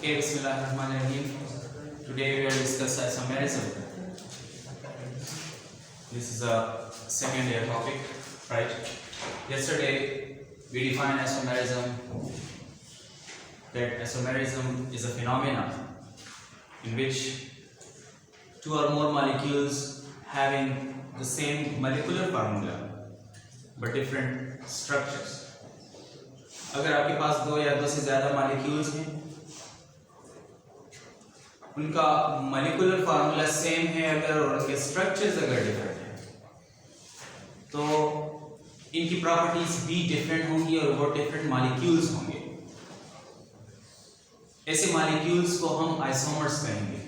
Okay, Bismillahirrahmanirrahim. Today we will discuss isomerism. This is a second year topic, right? Yesterday we defined isomerism, that isomerism is a phenomenon in which two or more molecules having the same molecular formula but different structures. अगर आपके पास दो या दो से ज़्यादा molecules हैं, उनका molecular formula same है अगर और उनके स्ट्रक्चर्स अगर डिफरेंट हैं, तो इनकी प्रॉपर्टीज भी डिफरेंट होंगी और वो डिफरेंट मॉलिक्यूल्स होंगे. ऐसे मॉलिक्यूल्स को हम आइसोमर्स कहेंगे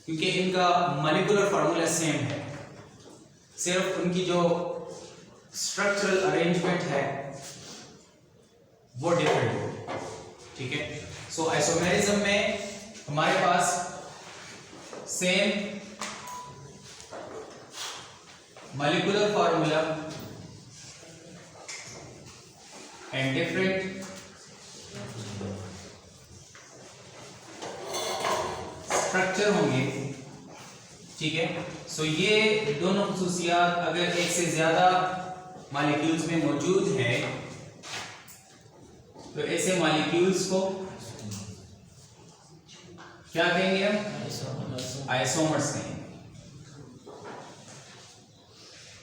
क्योंकि इनका मॉलिक्यूलर फार्मूला सेम है, सिर्फ उनकी जो स्ट्रक्चरल अरेंजमेंट है वो डिफरेंट हो. ठीक है. सो आइसोमेरिज्म में हमारे पास same molecular formula and different structure होंगे. ठीक है. सो ये दोनों खुसूसियात अगर एक से ज्यादा मॉलिक्यूल्स में मौजूद हैं तो ऐसे मॉलिक्यूल्स को क्या कहेंगे हम? आइसोमर्स कहेंगे.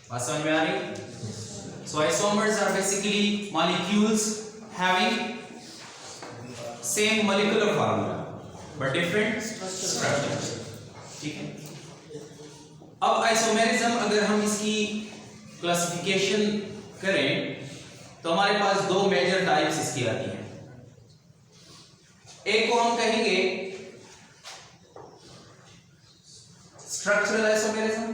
बात समझ में आ रही? So isomers are basically molecules having same molecular formula but different structures. ठीक है. अब आइसोमेरिज्म अगर हम इसकी क्लासिफिकेशन करें तो हमारे पास दो मेजर टाइप्स इसकी आती हैं. एक को हम कहेंगे स्ट्रक्चरल आइसोमेरिज्म,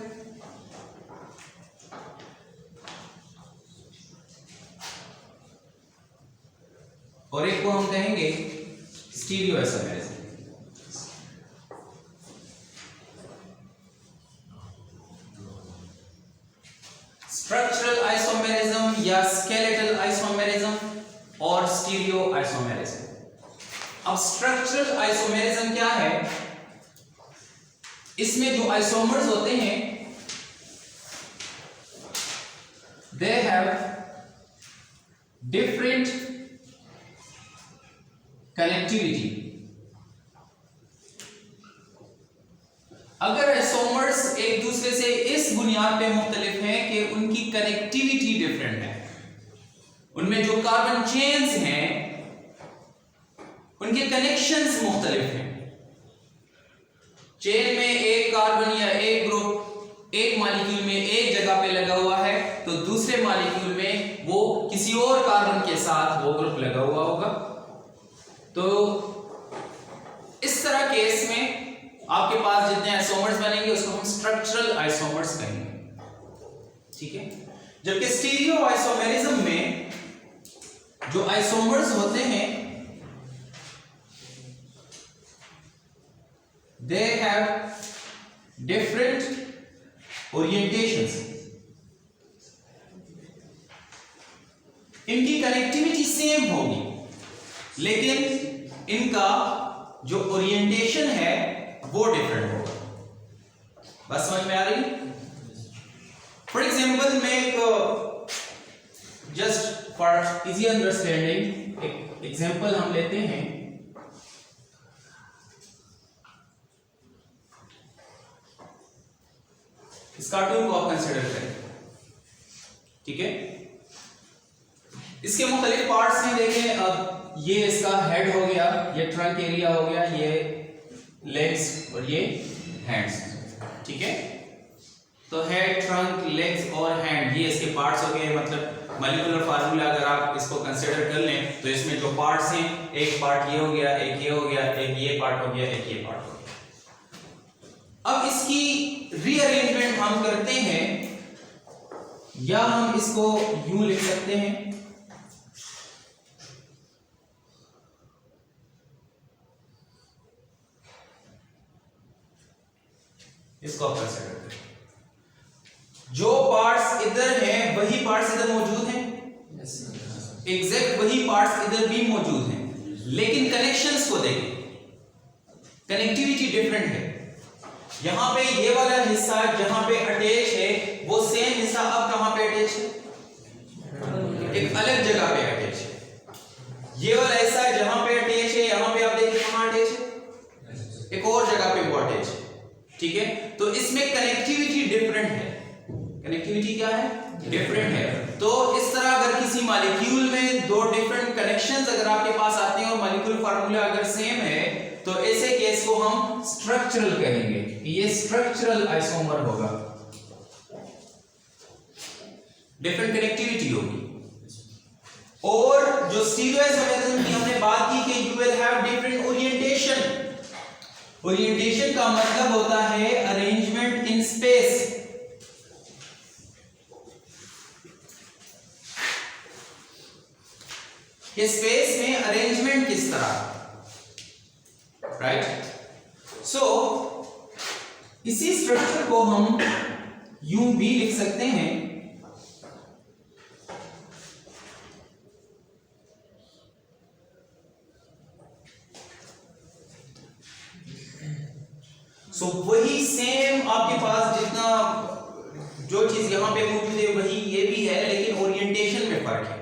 और एक को हम कहेंगे स्टीरियो आइसोमेरिज्म. स्ट्रक्चरल आइसोमेरिज्म या स्केलेटल आइसोमेरिज्म और स्टीरियो आइसोमेरिज्म. अब स्ट्रक्चरल आइसोमेरिज्म क्या है? इसमें जो आइसोमर्स होते हैं दे हैव डिफरेंट कनेक्टिविटी. अगर आइसोमर्स एक दूसरे से इस बुनियाद पे मुख्तलिफ हैं कि उनकी कनेक्टिविटी डिफरेंट है, उनमें जो कार्बन चेन्स हैं उनके कनेक्शंस मुख्तलिफ हैं. चेन में एक कार्बन या एक ग्रुप एक मॉलिक्यूल में एक जगह पे लगा हुआ है तो दूसरे मॉलिक्यूल में वो किसी और कार्बन के साथ वो ग्रुप लगा हुआ होगा. तो इस तरह केस में आपके पास जितने आइसोमर्स बनेंगे उसको हम स्ट्रक्चरल आइसोमर्स कहेंगे. ठीक है. जबकि स्टीरियो आइसोमेरिज्म में जो आइसोमर्स होते हैं they have different orientations. इनकी कनेक्टिविटी सेम होगी लेकिन इनका जो ओरिएंटेशन है वो डिफरेंट होगा. बस समझ में आ रही? फॉर एग्जाम्पल मैं एक जस्ट फॉर इजी अंडरस्टैंडिंग एक एग्जाम्पल हम लेते हैं. इस कार्टून को आप कंसिडर करें. ठीक है. इसके मुख्तलिफ पार्ट्स हैं. देखें, अब ये इसका हेड हो गया, ये ट्रंक एरिया हो गया, ये लेग्स और ये हैंड्स. ठीक है. तो हेड, ट्रंक, लेग्स और हैंड ये इसके पार्ट्स हो गए. मतलब मॉलिक्यूलर फार्मूला अगर आप इसको कंसिडर कर लें तो इसमें जो पार्ट्स हैं, एक पार्ट ये हो गया, एक ये हो गया, एक ये पार्ट हो गया, एक ये पार्ट हो गया. अब इसकी रीअरेंजमेंट हम करते हैं या हम इसको यूं लिख सकते हैं. इसको आप कंसिडर करें. जो पार्ट्स इधर हैं वही पार्ट्स इधर मौजूद हैं. एग्जैक्ट वही पार्ट्स इधर भी मौजूद हैं लेकिन कनेक्शंस को देखें, कनेक्टिविटी डिफरेंट है। यहां पे ये वाला हिस्सा जहां पे अटैच है वो सेम हिस्सा अब कहां पे अटैच है, एक अलग जगह पे अटैच है। ये वाला हिस्सा जहां पे अटैच है, यहां पे आप देखिए कहां अटैच है, एक और जगह पे वो अटैच है। ठीक है, तो इसमें कनेक्टिविटी डिफरेंट है। कनेक्टिविटी क्या है, डिफरेंट है। तो इस तरह अगर किसी मॉलिक्यूल में दो डिफरेंट कनेक्शंस अगर आपके पास आते हैं और मॉलिक्यूल फार्मूला अगर सेम है, तो ऐसे केस को हम स्ट्रक्चरल कहेंगे। ये स्ट्रक्चरल आइसोमर होगा, डिफरेंट कनेक्टिविटी होगी। और जो स्टीरियो आइसोमरिज्म की हमने बात की कि you will have different orientation. Orientation का मतलब होता है अरेंजमेंट इन स्पेस। कि स्पेस में अरेंजमेंट किस तरह, राइट। सो इसी स्ट्रक्चर को हम यूं भी लिख सकते हैं, सो वही सेम आपके पास जितना जो चीज यहां पे मौजूद है वही ये भी है, लेकिन ओरिएंटेशन में फर्क है।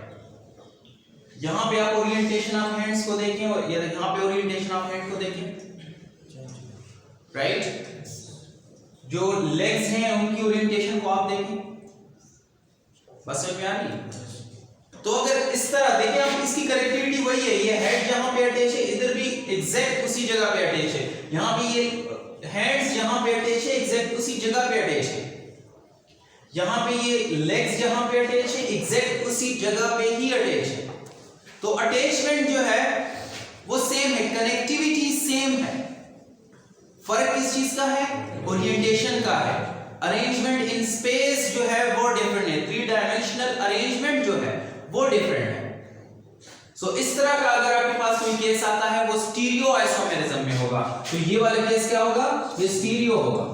यहां पे आप ओरिएंटेशन ऑफ हैंड्स को देखें और यहां पे ओरिएंटेशन ऑफ हैंड को देखें, राइट। जो लेग्स हैं उनकी ओरिएंटेशन को आप देखें, बस समझ में आ रही है। तो अगर इस तरह देखें आप, इसकी कनेक्टिविटी वही है। ये हेड जहां पे अटैच है इधर भी एग्जैक्ट उसी जगह पे अटैच है, यहां भी ये हैंड्स जहां पे अटैच है एग्जैक्ट उसी जगह पे अटैच है, यहां पे ये लेग्स जहां पे अटैच है एग्जैक्ट उसी जगह पे ही अटैच है। तो अटैचमेंट जो है वो सेम है, कनेक्टिविटी सेम है। फर्क किस चीज का है, ओरिएंटेशन का है। अरेंजमेंट इन स्पेस जो है वो डिफरेंट है, थ्री डायमेंशनल अरेंजमेंट जो है वो डिफरेंट है। सो इस तरह का अगर आपके पास कोई केस आता है वो स्टीरियो आइसोमेरिज्म में होगा। तो ये वाला केस क्या होगा, ये स्टीरियो होगा।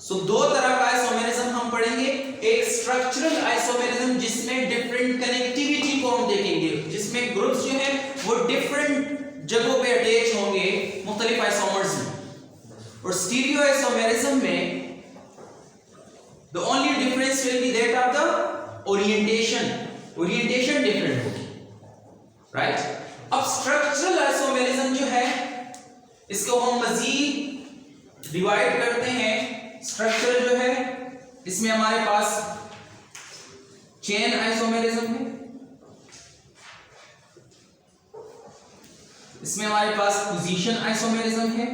सो दो तरह का आइसोमेरिज्म हम पढ़ेंगे, एक स्ट्रक्चरल आइसोमेरिज्म जिसमें डिफरेंट कनेक्टिविटी को हम देखेंगे, जिसमें ग्रुप्स जो हैं वो डिफरेंट जगहों पे अटैच होंगे मुख्तलिफ आइसोमर्स में। और स्टीरियो आइसोमेरिज्म में the only difference will be that of the orientation different होगी, right। अब स्ट्रक्चरल आइसोमेरिज्म जो है इसको हम मजीद डिवाइड करते हैं। स्ट्रक्चर जो है इसमें हमारे पास चेन आइसोमेरिज्म है, इसमें हमारे पास पोजीशन आइसोमेरिज्म है,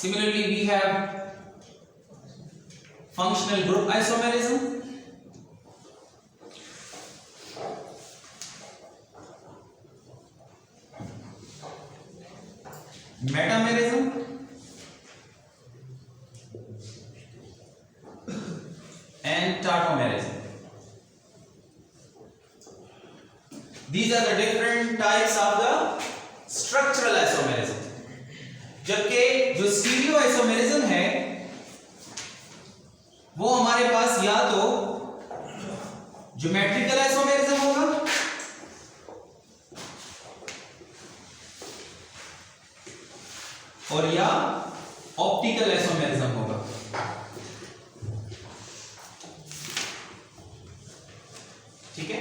similarly we have functional group isomerism, metamerism, and tautomerism. These are the different types of the structural isomerism. जबकि जो स्टीरियो आइसोमेरिज्म है वो हमारे पास या तो ज्योमेट्रिकल आइसोमेरिज्म होगा और या ऑप्टिकल आइसोमेरिज्म होगा। ठीक है,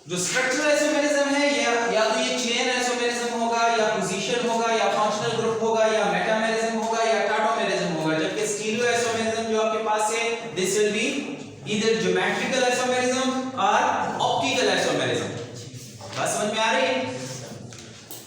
जो स्ट्रक्चरल आइसोमेरिज्म है या तो ये चेन आइसोमेरिज्म होगा या पोजीशन होगा या फंक्शनल ग्रुप होगा या मेटामेरिज्म होगा या टॉटोमेरिज्म होगा। जबकि स्टीरियो आइसोमेरिज्म जो आपके पास है this will be either geometrical isomerism और ऑप्टिकल आइसोमेरिज्म। बात समझ में आ रही है।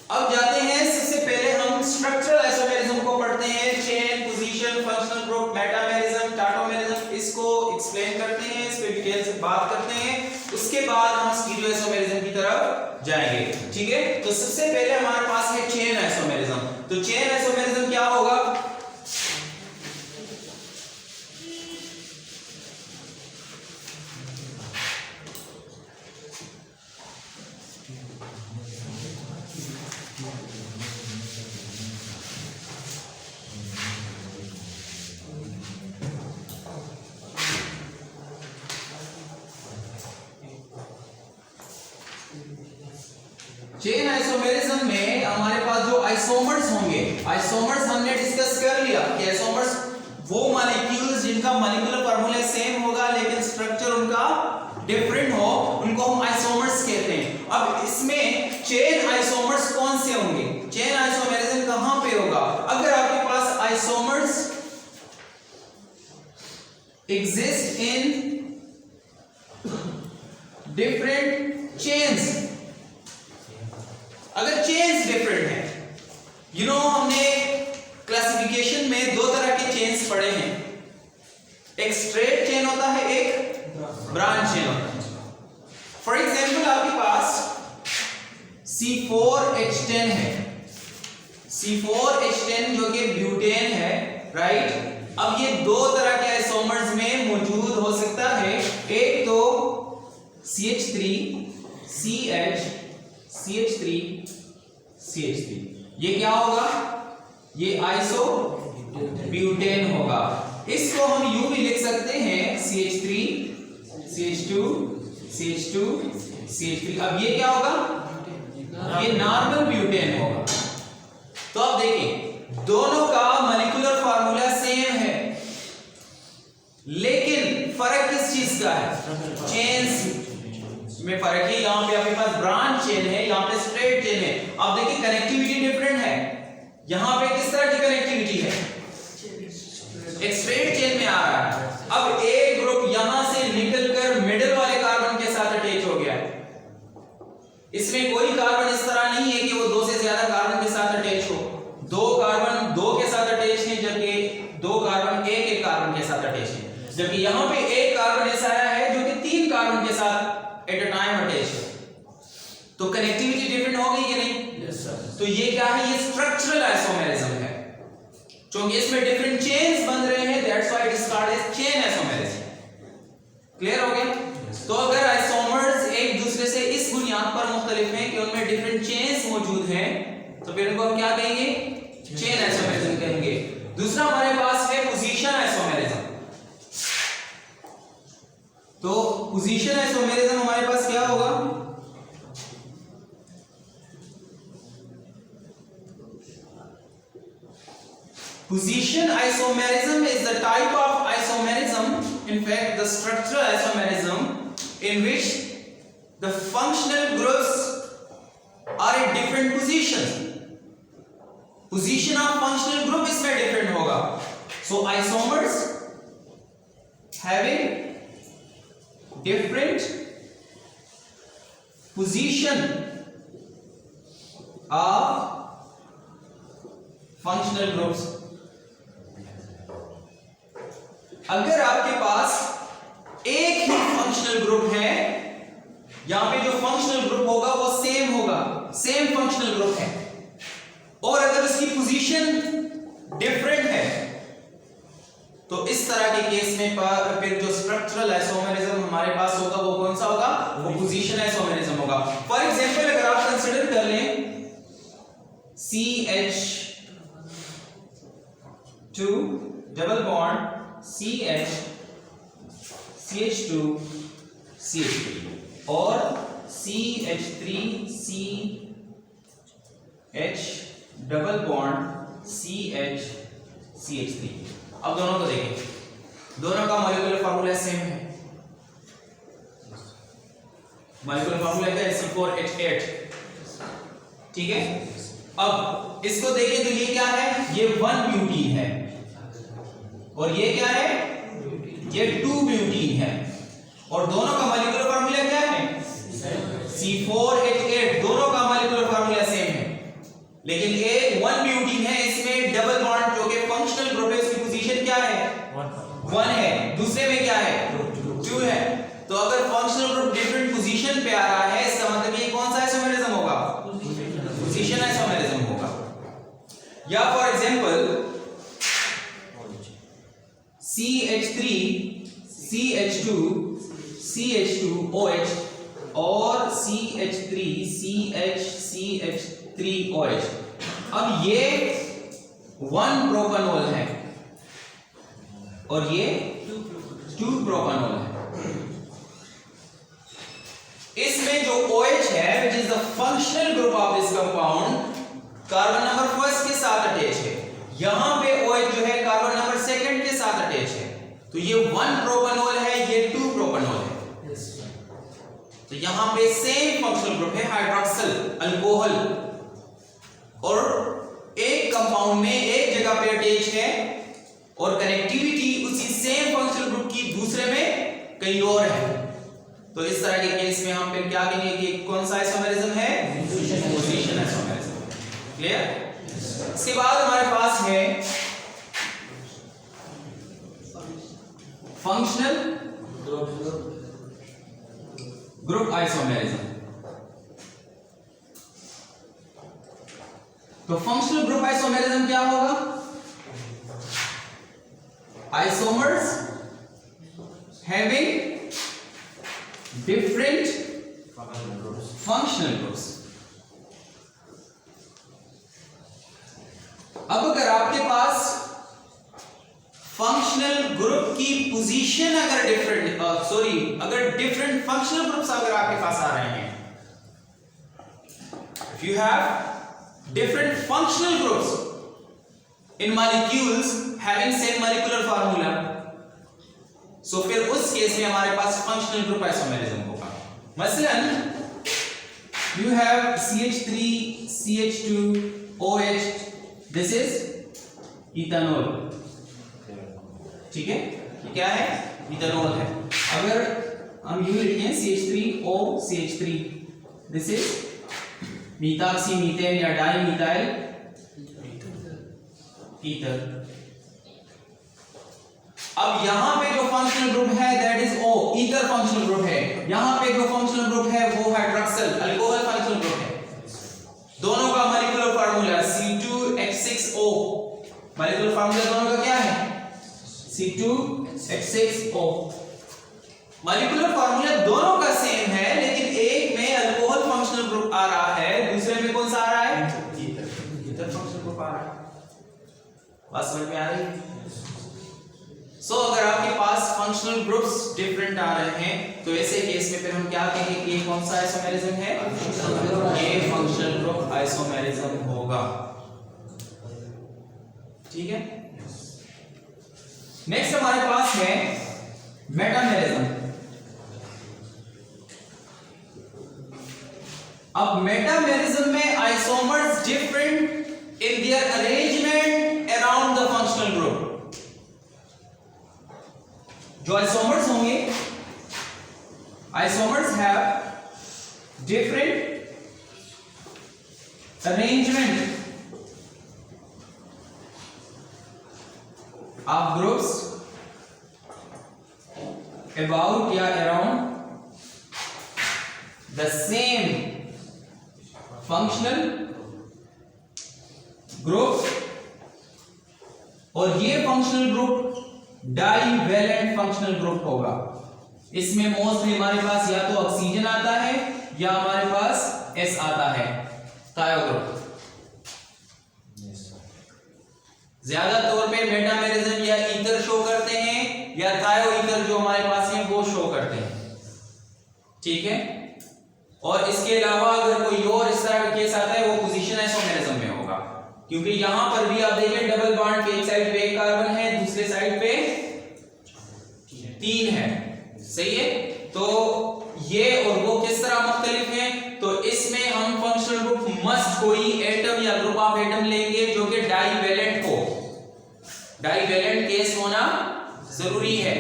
अब जाते हैं, सबसे पहले हम स्ट्रक्चरल आइसोमेरिज्म को पढ़ते हैं। Chain, position, functional group, metamerism, tautomerism, इसको एक्सप्लेन करते हैं, इस पे डिटेल से बात करते हैं। उसके बाद हम स्टीरियो आइसोमेरिज्म की तरफ जाएंगे। ठीक है, तो सबसे पहले हमारे पास है चेन आइसोमेरिज्म। तो चेन आइसोमेरिज्म क्या होगा, चेन आइसोमेरिज्म में हमारे पास जो आइसोमर्स होंगे, आइसोमर्स हमने डिस्कस कर लिया कि आइसोमर्स वो मॉलिक्यूल्स जिनका मॉलिक्यूलर फार्मूला सेम होगा लेकिन स्ट्रक्चर उनका डिफरेंट हो, उनको हम आइसोमर्स कहते हैं। अब इसमें चेन आइसोमर्स कौन से होंगे? चेन आइसोमेरिज्म कहां पे होगा? अगर आपके पास isomers exist in different chains, अगर चेन्स डिफरेंट है, हमने क्लासिफिकेशन में दो तरह के चेन्स पढ़े हैं, एक स्ट्रेट चेन होता है, एक ब्रांच चेन होता है। फॉर एग्जांपल आपके पास C4H10 है, C4H10 जो कि ब्यूटेन है, राइट। अब ये दो तरह के आइसोमर्स में मौजूद हो सकता है, एक तो CH3 CH CH3 CH3, ये क्या होगा? ये आइसो ब्यूटेन होगा। इसको हम यूं भी लिख सकते हैं CH3 CH2 CH2 CH3। अब ये क्या होगा? ये नॉर्मल ब्यूटेन होगा। तो अब देखिए दोनों का मॉलिक्यूलर फार्मूला सेम है, लेकिन फर्क किस चीज का है? चेन्स में फर्क है। यहां पे आपके पास ब्रांच चेन है, यहां पे स्ट्रेट चेन है। अब देखिए कनेक्टिविटी डिफरेंट है। यहां पे किस तरह की कनेक्टिविटी है? एक स्ट्रेट चेन में आ रहा है। अब एक ग्रुप यहां से निकलकर मिडिल वाले कार्बन के साथ अटैच हो गया है। इसमें कोई कार्बन इस तरह नहीं है कि वो दो से ज्यादा कार्बन के साथ अटैच हो। दो कार्बन दो के साथ अटैच है, जबकि दो कार्बन एक कार्बन के साथ अटैच है। जबकि यहां पे एक कार्बन ऐसा आया है जो कि तीन कार्बन के साथ एट अ टाइम अटैच है। तो कनेक्टिविटी डिफरेंट हो गई कि नहीं? Yes sir. तो ये क्या है? ये स्ट्रक्चरल आइसोमेरिज्म है, क्योंकि इसमें डिफरेंट चेन्स बन रहे हैं, that's why it is called as chain isomerism. Clear हो गया? तो अगर आइसोमर्स एक दूसरे से इस बुनियाद पर मुख्तलिफ हैं कि उनमें डिफरेंट चेन्स मौजूद हैं, तो फिर इनको हम क्या कहेंगे? चेन आइसोमेरिज्म कहेंगे। दूसरा हमारे पास है पोजीशन आइसोमेरिज्म। तो पोजीशन आइसोमेरिज्म हमारे पास क्या होगा? Position isomerism is the type of isomerism, in fact the structural isomerism, in which the functional groups are at different positions. Position of functional group इसमें different होगा. So isomers having different position of functional groups. अगर आपके पास एक ही functional group है, यहां पे जो functional group होगा वो सेम होगा, सेम फंक्शनल ग्रुप है, और अगर उसकी पोजीशन डिफरेंट है, तो इस तरह के केस में फिर जो स्ट्रक्चरल आइसोमेरिज्म हमारे पास होगा वो कौन सा होगा? वो पोजीशन आइसोमेरिज्म होगा। फॉर एग्जांपल अगर आप कंसीडर कर लें CH2 double bond CH CH2 CH3 और CH3 CH double bond CH CH3। अब दोनों को देखें, दोनों का मॉलिक्यूलर फार्मूला सेम है। मॉलिक्यूलर फार्मूला क्या है? C4H8, ठीक है। अब इसको देखें तो ये क्या है? ये 1 ब्यूटीन है, और ये क्या है? ये 2 ब्यूटीन है, और दोनों का मॉलिक्यूलर फार्मूला क्या है? C4H8। दोनों का मॉलिक्यूलर फार्मूला सेम है, लेकिन एक 1 ब्यूटीन है, इसमें डबल बॉन्ड जो कि फंक्शनल ग्रुप है, उसकी पोजीशन क्या है? 1 है। दूसरे में क्या है? 2 है। तो अगर फंक्शनल ग्रुप डिफरेंट पोजीशन पे आ रहा है, इसका मतलब ये कौन सा आइसोमेरिज्म होगा? पोजीशन आइसोमेरिज्म होगा। या for example CH3 CH2 CH2OH और CH3 CH3OH। अब ये 1 प्रोपेनॉल है और ये 2 प्रोपेनॉल है। इसमें जो OH है, which is is the functional group of this compound, carbon number first के साथ अटैच है, यहां पे OH जो है कार्बन नंबर सेकंड के साथ अटैच है, तो ये 1 प्रोपेनॉल है, ये 2 प्रोपेनॉल है। तो यहां पे सेम फंक्शनल ग्रुप है हाइड्रोक्सिल अल्कोहल, और एक कंपाउंड में एक जगह पे अटैच है और कनेक्टिविटी उसी सेम फंक्शनल ग्रुप की दूसरे में कहीं और है। तो इस तरह के केस में हम फिर क्या कहेंगे कि कौन सा आइसोमेरिज्म है? Position isomerism. क्लियर? इसके बाद हमारे पास है फंक्शनल ग्रुप आइसोमेरिज्म। तो फंक्शनल ग्रुप आइसोमेरिज्म क्या होगा? Isomers having different functional groups. अब अगर आपके पास फंक्शनल ग्रुप की पोजीशन अगर डिफरेंट अगर डिफरेंट फंक्शनल ग्रुप्स अगर आपके पास आ रहे हैं, if you have different functional groups in molecules having same molecular formula, so फिर उस केस में हमारे पास फंक्शनल ग्रुप आइसोमेरिज्म होगा। मसलन you have CH3 CH2 OH, this is ethanol, ठीक है, ये क्या है? इथेनॉल है। अगर हम यू लिखें CH3O CH3, this is methoxy methane या डाई मिथाइल ईथर। अब यहां पे जो फंक्शनल ग्रुप है that is O, ether functional group है। यहां पे जो फंक्शनल ग्रुप है वो हाइड्रोक्सिल अल्कोहल फंक्शनल ग्रुप है। दोनों का molecular formula C2H6O, molecular formula दोनों का क्या है? C2H6O। मॉलिक्यूलर फार्मूला दोनों का सेम है, लेकिन एक में अल्कोहल फंक्शनल ग्रुप आ रहा है, दूसरे में कौन सा आ रहा है? ईथर फंक्शनल ग्रुप आ रहा है। बात समझ में आ रही है? सो अगर आपके पास फंक्शनल ग्रुप्स डिफरेंट आ रहे हैं तो ऐसे केस में फिर हम क्या कहेंगे कि ये कौन सा आइसोमेरिज्म है? ये फंक्शनल ग्रुप आइसोमेरिज्म होगा। ठीक है। नेक्स्ट हमारे पास है मेटामेरिज्म। अब मेटामेरिज्म में isomers different in their arrangement around the functional group. जो आइसोमर्स होंगे, isomers have different arrangement of groups about या around the same functional group, और ये functional group divalent functional group होगा। इसमें मोस्टली हमारे पास या तो ऑक्सीजन आता है या हमारे पास S आता है, थायो ग्रुप। ज्यादा तौर पे मेटामेरिज्म या ईथर शो करते हैं या थायो ईथर जो हमारे पास है वो शो करते हैं। ठीक है। और इसके अलावा अगर कोई और इस तरह का केस आता है वो पोजीशन आइसोमेरिज्म में होगा, क्योंकि यहां पर भी आप देखिए डबल बॉन्ड के एक साइड पे एक कार्बन है, दूसरे साइड पे 3 है। सही है। तो ये और वो किस तरह मुख्तलिफ हैं? तो इसमें हम फंक्शनल ग्रुप मस्ट कोई एटम या ग्रुप ऑफ एटम लेंगे जो कि डाइवैलेंट हो, डाइवैलेंट केस होना जरूरी है।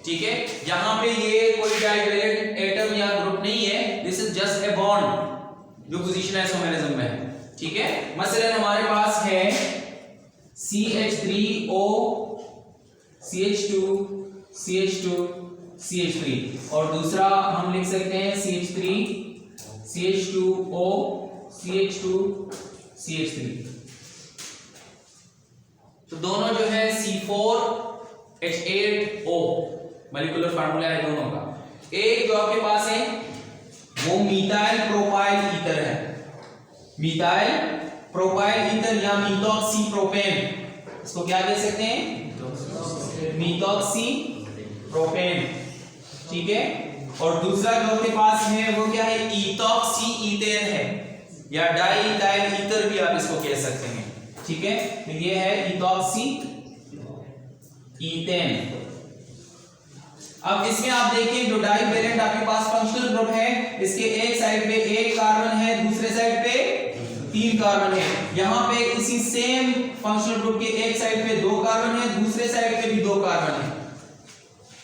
ठीक है। यहां पे ये कोई डाइवैलेंट एटम या ग्रुप नहीं है, this is just a bond जो पोजीशन आइसोमेरिज्म में है। ठीक है। मसलन हमारे पास है CH3O CH2 CH2 CH3, और दूसरा हम लिख सकते हैं CH3 CH2O CH2 CH3। तो दोनों जो है C4H8O मॉलिक्यूलर फार्मूला है दोनों का। एक जो आपके पास है वो मीथाइल प्रोपाइल ईथर है, मीथाइल प्रोपाइल ईथर या मीथॉक्सी प्रोपेन, इसको क्या कह सकते हैं? मीथॉक्सी प्रोपेन। ठीक है। और दूसरा जो आपके पास है वो क्या है, इथॉक्सी ईथेन है, या डाई इथाइल ईथर भी आप इसको कह सकते हैं, ठीक है। तो ये है इथॉक्सी ईथेन। अब इसमें आप देखिए जो डाइवैलेंट आपके पास फंक्शनल ग्रुप है, इसके एक साइड पे एक कार्बन है, दूसरे साइड पे 3 कार्बन है। यहां पे इसी सेम फंक्शनल ग्रुप के एक साइड पे 2 कार्बन है, दूसरे साइड पे भी 2 कार्बन है।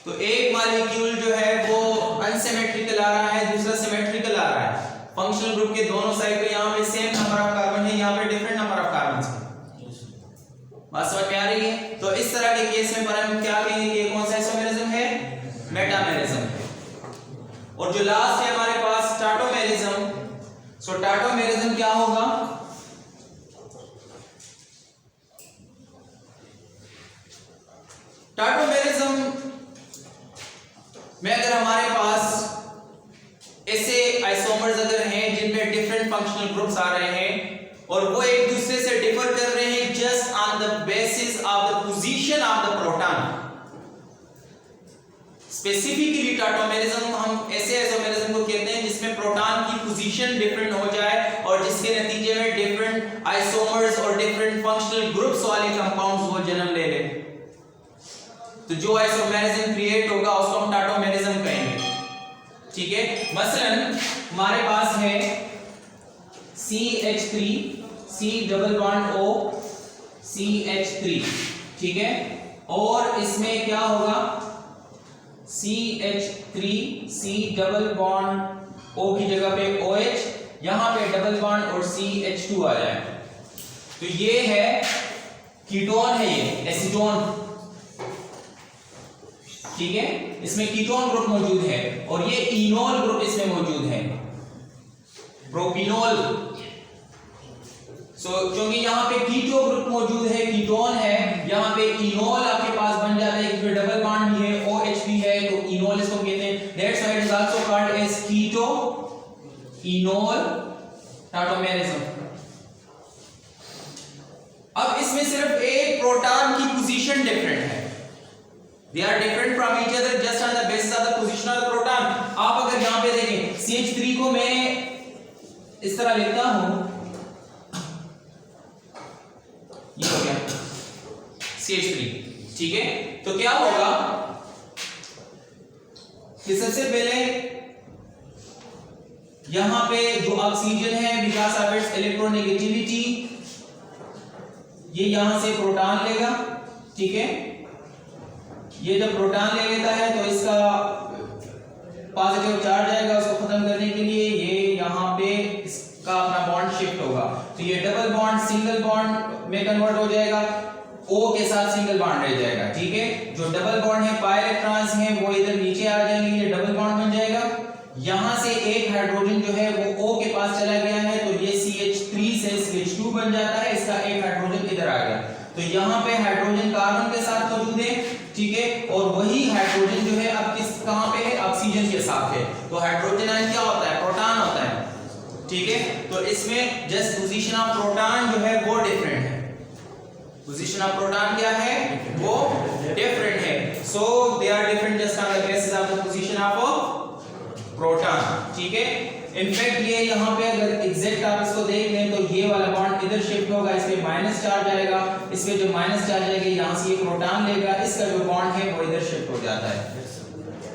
तो एक मॉलिक्यूल जो है वो अनसिमेट्रिकल आ रहा है, दूसरा सिमेट्रिकल आ रहा है। फंक्शनल ग्रुप के दोनों साइड पे यहां पे सेम नंबर ऑफ कार्बन है, यहां पे डिफरेंट नंबर ऑफ कार्बन है। बात समझ में आ रही है? तो इस तरह के केस में पर हम क्या कहेंगे कि कौन सा आइसोमेरिज्म है, मेटामेरिज्म है। और जो लास्ट है हमारे पास टाटोमेरिज्म। सो टाटोमेरिज्म क्या होगा, टाटोमेरिज्म में अगर हमारे पास ऐसे आइसोमर्स अगर हैं जिनमें डिफरेंट फंक्शनल ग्रुप्स आ रहे हैं और वो एक दूसरे से डिफर कर रहे हैं just on the basis of the position of the proton. Specifically tautomerism हम ऐसे आइसोमेरिज्म को कहते हैं जिसमें प्रोटॉन की पोजीशन डिफरेंट हो जाए और जिसके नतीजे में डिफरेंट आइसोमर्स और डिफरेंट फंक्शनल ग्रुप्स वाले कंपाउंड्स वो जन्म ले ले। तो जो आइसोमेरिज्म क्रिएट होगा उसको हम टाटोमेरिज्म कहेंगे, ठीक है। मसलन हमारे पास है CH3 C double bond O CH3, ठीक है। और इसमें क्या होगा, CH3 C double bond O की जगह पे OH, यहां पे डबल बॉन्ड और CH2 आ जाए। तो ये है कीटोन है, ये एसीटोन, ठीक है। इसमें कीटोन ग्रुप मौजूद है और ये इनोल ग्रुप इसमें मौजूद है, प्रोपिनोल। क्योंकि यहाँ पे कीटो ग्रुप मौजूद है, कीटोन है, यहाँ पे इनोल आपके पास बन जाता है, इसमें डबल बॉन्ड भी है, OH भी है, तो इनोल इसको कहते हैं। That's why it is also called as keto enol tautomerism. अब इसमें सिर्फ एक प्रोटॉन की पोजीशन डिफरेंट है, they are different from each other just on the basis of the position of the proton। आप अगर यहां पे देखें CH3 को मैं इस तरह लिखता हूं, ये हो गया CH3, ठीक है। तो क्या होगा कि सबसे पहले यहां पे जो ऑक्सीजन है बिकॉज़ ऑफ इट्स इलेक्ट्रोनेगेटिविटी ये यहां से प्रोटॉन लेगा, ठीक है। ये जब प्रोटॉन ले लेता है तो इसका पॉजिटिव चार्ज आएगा, उसको खत्म करने के लिए ये यहाँ पे इसका अपना बॉन्ड शिफ्ट होगा, तो ये डबल बॉन्ड सिंगल बॉन्ड में कन्वर्ट हो जाएगा, O के साथ सिंगल बॉन्ड रह जाएगा, ठीक है। जो डबल बॉन्ड है पाई इलेक्ट्रॉन्स हैं वो इधर नीचे आ जाएंगे, ये डबल बॉन्ड बन जाएगा। यहां से एक हाइड्रोजन जो है वो O के पास चला गया है तो ये CH3 से CH2 बन जाता है, इसका एक हाइड्रोजन इधर आ गया। तो यहाँ पे हाइड्रोजन कार्बन के साथ मौजूद है, ठीक है। और वही हाइड्रोजन जो है अब किस कहां पे है, ऑक्सीजन के साथ है। तो हाइड्रोजन आयन क्या होता है, प्रोटॉन होता है, ठीक है। तो इसमें जस्ट पोजीशन ऑफ प्रोटॉन जो है वो डिफरेंट है, पोजीशन ऑफ प्रोटॉन क्या है, वो डिफरेंट है। So they are different just on the basis of the position of proton, ठीक है। इनफैक्ट ये यहाँ पे अगर एग्जैक्ट आप इसको देख लें तो ये वाला बॉन्ड इधर शिफ्ट होगा, इसमें माइनस चार्ज आएगा, इसमें जो माइनस चार्ज आएगा यहाँ से ये प्रोटॉन लेगा, इसका जो बॉन्ड है वो इधर शिफ्ट हो जाता है,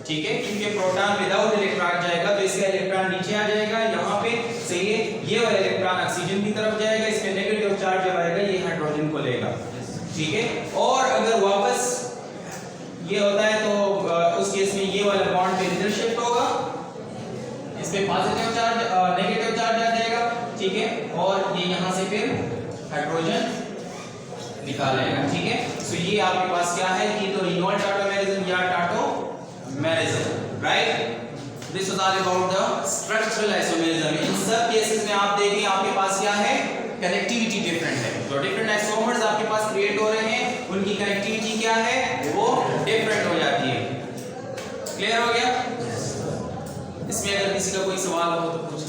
ठीक है। क्योंकि प्रोटॉन विदाउट इलेक्ट्रॉन जाएगा तो इसका इलेक्ट्रॉन नीचे आ जाएगा यहाँ पे, सही है। ये वाला इलेक्ट्रॉन ऑक्सीजन की तरफ जाएगा, इसमें नेगेटिव चार्ज जब आएगा ये हाइड्रोजन को लेगा, ठीक है। और अगर वापस ये होता है तो उस केस में ये वाला बॉन्ड पे इधर शिफ्ट होगा, इसमें पॉजिटिव चार्ज नेगेटिव चार्ज आ जाएगा, ठीक है। और ये यहां से फिर हाइड्रोजन निकालेगा, ठीक है। सो ये आपके पास क्या है कि तो इनोल टाटोमेरिज्म या tautomerism, right. This was all about the structural isomerism. इन सब केसेस में आप देखें आपके पास क्या है, कनेक्टिविटी डिफरेंट है। जो डिफरेंट आइसोमर्स आपके पास क्रिएट हो रहे हैं उनकी कनेक्टिविटी क्या है, वो डिफरेंट हो जाती है। क्लियर हो गया? इसमें अगर किसी का कोई सवाल हो तो पूछ